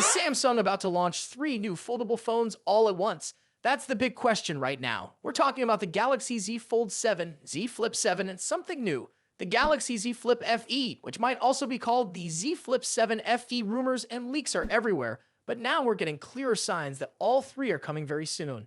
Is Samsung about to launch 3 new foldable phones all at once? That's the big question right now. We're talking about the Galaxy Z Fold 7, Z Flip 7, and something new, the Galaxy Z Flip FE, which might also be called the Z Flip 7 FE. Rumors and leaks are everywhere, but now we're getting clearer signs that all three are coming very soon.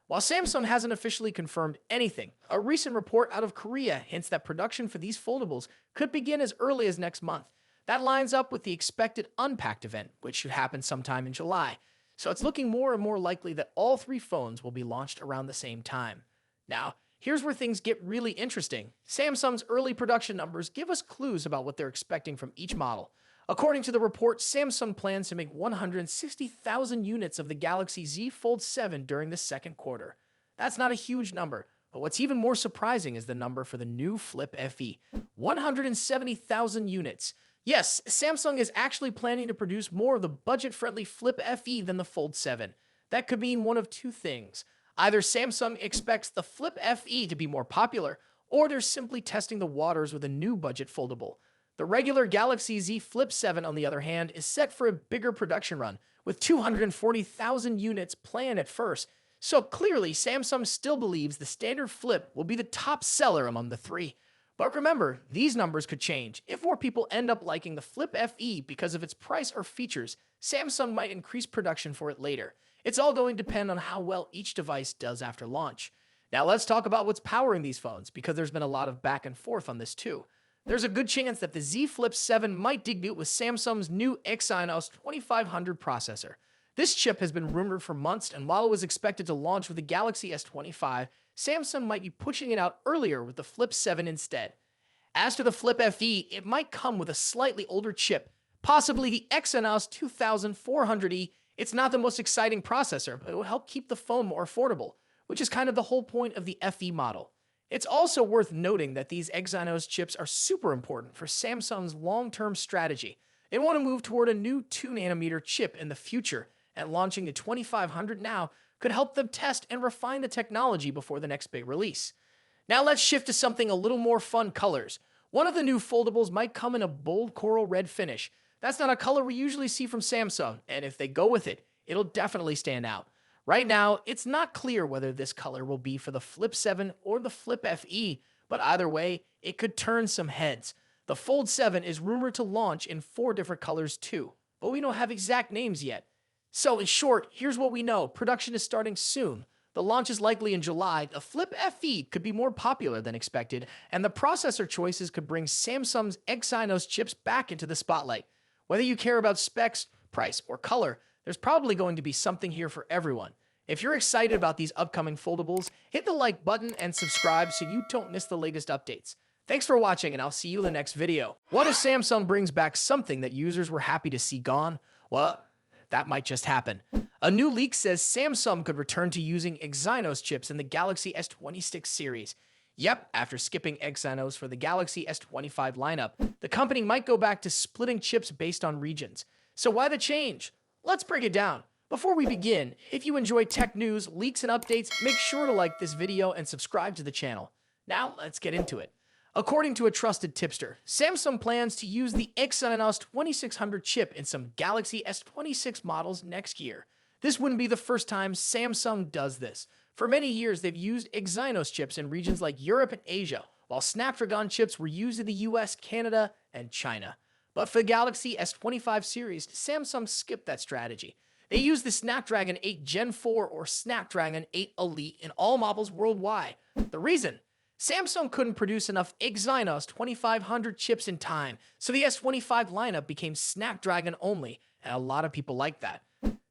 While Samsung hasn't officially confirmed anything, a recent report out of Korea hints that production for these foldables could begin as early as next month. That lines up with the expected Unpacked event, which should happen sometime in July. So it's looking more and more likely that all 3 phones will be launched around the same time. Now, here's where things get really interesting. Samsung's early production numbers give us clues about what they're expecting from each model. According to the report, Samsung plans to make 160,000 units of the Galaxy Z Fold 7 during the second quarter. That's not a huge number, but what's even more surprising is the number for the new Flip FE, 170,000 units. Yes, Samsung is actually planning to produce more of the budget-friendly Flip FE than the Fold 7. That could mean one of two things. Either Samsung expects the Flip FE to be more popular, or they're simply testing the waters with a new budget foldable. The regular Galaxy Z Flip 7, on the other hand, is set for a bigger production run, with 240,000 units planned at first. So clearly, Samsung still believes the standard Flip will be the top seller among the 3. But remember, these numbers could change. If more people end up liking the Flip FE because of its price or features, Samsung might increase production for it later. It's all going to depend on how well each device does after launch. Now let's talk about what's powering these phones, because there's been a lot of back and forth on this too. There's a good chance that the Z Flip 7 might debut with Samsung's new Exynos 2500 processor. This chip has been rumored for months, and while it was expected to launch with the Galaxy S25, Samsung might be pushing it out earlier with the Flip 7 instead. As to the Flip FE, it might come with a slightly older chip, possibly the Exynos 2400E. It's not the most exciting processor, but it will help keep the phone more affordable, which is kind of the whole point of the FE model. It's also worth noting that these Exynos chips are super important for Samsung's long-term strategy. They want to move toward a new 2nm chip in the future, and launching the 2500 now could help them test and refine the technology before the next big release. Now let's shift to something a little more fun: colors. One of the new foldables might come in a bold coral red finish. That's not a color we usually see from Samsung, and if they go with it, it'll definitely stand out. Right now, it's not clear whether this color will be for the Flip 7 or the Flip FE, but either way, it could turn some heads. The Fold 7 is rumored to launch in 4 different colors too, but we don't have exact names yet. So in short, here's what we know. Production is starting soon. The launch is likely in July. The Flip FE could be more popular than expected, and the processor choices could bring Samsung's Exynos chips back into the spotlight. Whether you care about specs, price, or color, there's probably going to be something here for everyone. If you're excited about these upcoming foldables, hit the like button and subscribe so you don't miss the latest updates. Thanks for watching, and I'll see you in the next video. What if Samsung brings back something that users were happy to see gone? Well, that might just happen. A new leak says Samsung could return to using Exynos chips in the Galaxy S26 series. Yep, after skipping Exynos for the Galaxy S25 lineup, the company might go back to splitting chips based on regions. So why the change? Let's break it down. Before we begin, if you enjoy tech news, leaks, and updates, make sure to like this video and subscribe to the channel. Now, let's get into it. According to a trusted tipster, Samsung plans to use the Exynos 2600 chip in some Galaxy S26 models next year. This wouldn't be the first time Samsung does this. For many years, they've used Exynos chips in regions like Europe and Asia, while Snapdragon chips were used in the US, Canada, and China. But for the Galaxy S25 series, Samsung skipped that strategy. They used the Snapdragon 8 Gen 4 or Snapdragon 8 Elite in all models worldwide. The reason? Samsung couldn't produce enough Exynos 2500 chips in time, so the S25 lineup became Snapdragon only, and a lot of people like that.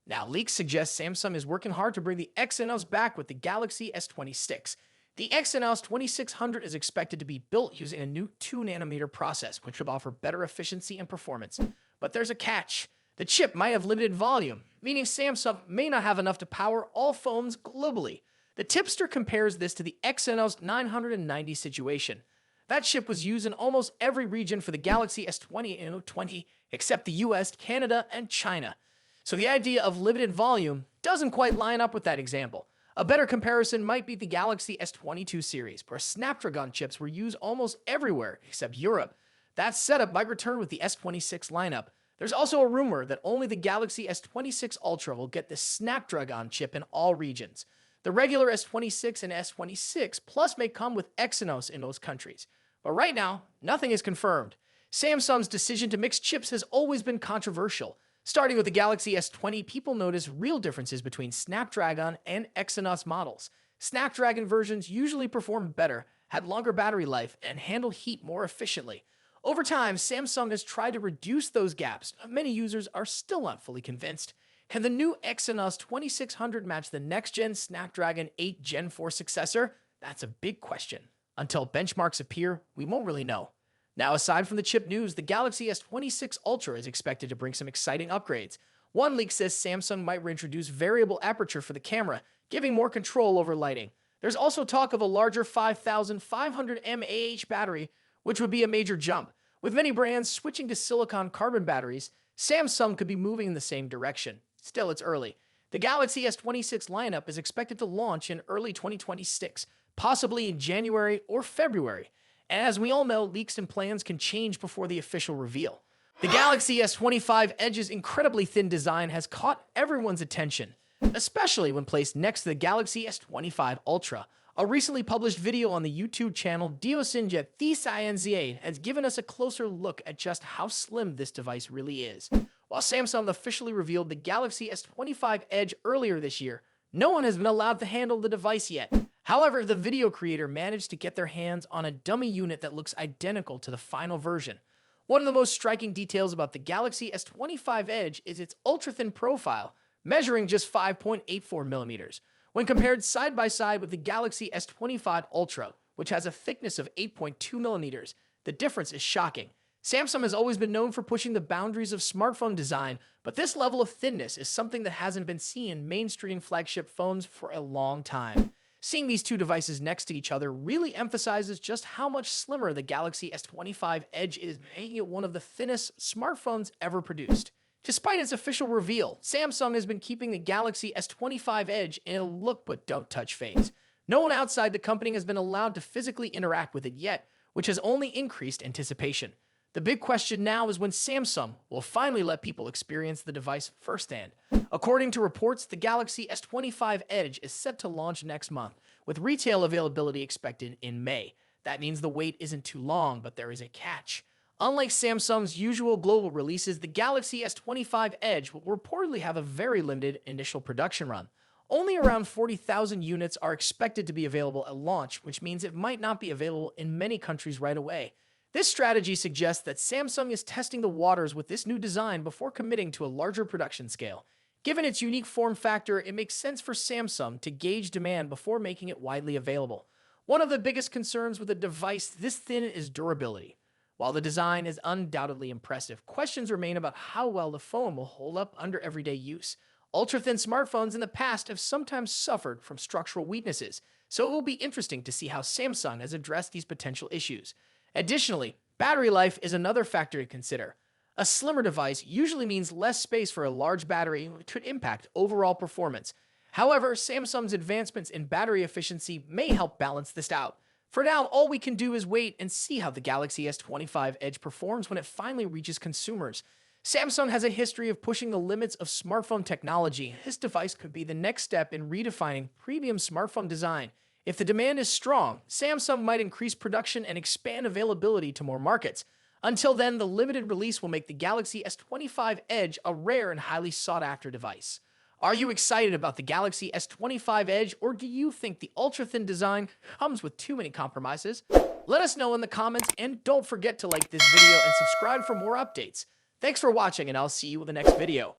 Now, leaks suggest Samsung is working hard to bring the Exynos back with the Galaxy S26. The Exynos 2600 is expected to be built using a new 2nm process, which would offer better efficiency and performance. But there's a catch. The chip might have limited volume, meaning Samsung may not have enough to power all phones globally. The tipster compares this to the Exynos 990 situation. That chip was used in almost every region for the Galaxy S20 except the US, Canada, and China. So the idea of limited volume doesn't quite line up with that example. A better comparison might be the Galaxy S22 series, where Snapdragon chips were used almost everywhere except Europe. That setup might return with the S26 lineup. There's also a rumor that only the Galaxy S26 Ultra will get the Snapdragon chip in all regions. The regular S26 and S26 Plus may come with Exynos in those countries. But right now, nothing is confirmed. Samsung's decision to mix chips has always been controversial. Starting with the Galaxy S20, people notice real differences between Snapdragon and Exynos models. Snapdragon versions usually perform better, had longer battery life, and handle heat more efficiently. Over time, Samsung has tried to reduce those gaps, but many users are still not fully convinced. Can the new Exynos 2600 match the next-gen Snapdragon 8 Gen 4 successor? That's a big question. Until benchmarks appear, we won't really know. Now, aside from the chip news, the Galaxy S26 Ultra is expected to bring some exciting upgrades. One leak says Samsung might reintroduce variable aperture for the camera, giving more control over lighting. There's also talk of a larger 5500 mAh battery, which would be a major jump. With many brands switching to silicon carbon batteries, Samsung could be moving in the same direction. Still, it's early. The Galaxy S26 lineup is expected to launch in early 2026, possibly in January or February. And as we all know, leaks and plans can change before the official reveal. The Galaxy S25 Edge's incredibly thin design has caught everyone's attention, especially when placed next to the Galaxy S25 Ultra. A recently published video on the YouTube channel Diosinja Thisayanza has given us a closer look at just how slim this device really is. While Samsung officially revealed the Galaxy S25 Edge earlier this year, no one has been allowed to handle the device yet. However, the video creator managed to get their hands on a dummy unit that looks identical to the final version. One of the most striking details about the Galaxy S25 Edge is its ultra-thin profile, measuring just 5.84 millimeters. When compared side by side with the Galaxy S25 Ultra, which has a thickness of 8.2 millimeters, the difference is shocking. Samsung has always been known for pushing the boundaries of smartphone design, but this level of thinness is something that hasn't been seen in mainstream flagship phones for a long time. Seeing these two devices next to each other really emphasizes just how much slimmer the Galaxy S25 Edge is, making it one of the thinnest smartphones ever produced. Despite its official reveal, Samsung has been keeping the Galaxy S25 Edge in a look but don't touch phase. No one outside the company has been allowed to physically interact with it yet, which has only increased anticipation. The big question now is when Samsung will finally let people experience the device firsthand. According to reports, the Galaxy S25 Edge is set to launch next month, with retail availability expected in May. That means the wait isn't too long, but there is a catch. Unlike Samsung's usual global releases, the Galaxy S25 Edge will reportedly have a very limited initial production run. Only around 40,000 units are expected to be available at launch, which means it might not be available in many countries right away. This strategy suggests that Samsung is testing the waters with this new design before committing to a larger production scale. Given its unique form factor, it makes sense for Samsung to gauge demand before making it widely available. One of the biggest concerns with a device this thin is durability. While the design is undoubtedly impressive, questions remain about how well the phone will hold up under everyday use. Ultra-thin smartphones in the past have sometimes suffered from structural weaknesses, so it will be interesting to see how Samsung has addressed these potential issues. Additionally, battery life is another factor to consider. A slimmer device usually means less space for a large battery, which could impact overall performance. However, Samsung's advancements in battery efficiency may help balance this out. For now, all we can do is wait and see how the Galaxy S25 Edge performs when it finally reaches consumers. Samsung has a history of pushing the limits of smartphone technology. This device could be the next step in redefining premium smartphone design. If the demand is strong, Samsung might increase production and expand availability to more markets. Until then, the limited release will make the Galaxy S25 Edge a rare and highly sought-after device. Are you excited about the Galaxy S25 Edge, or do you think the ultra-thin design comes with too many compromises? Let us know in the comments, and don't forget to like this video and subscribe for more updates. Thanks for watching, and I'll see you in the next video.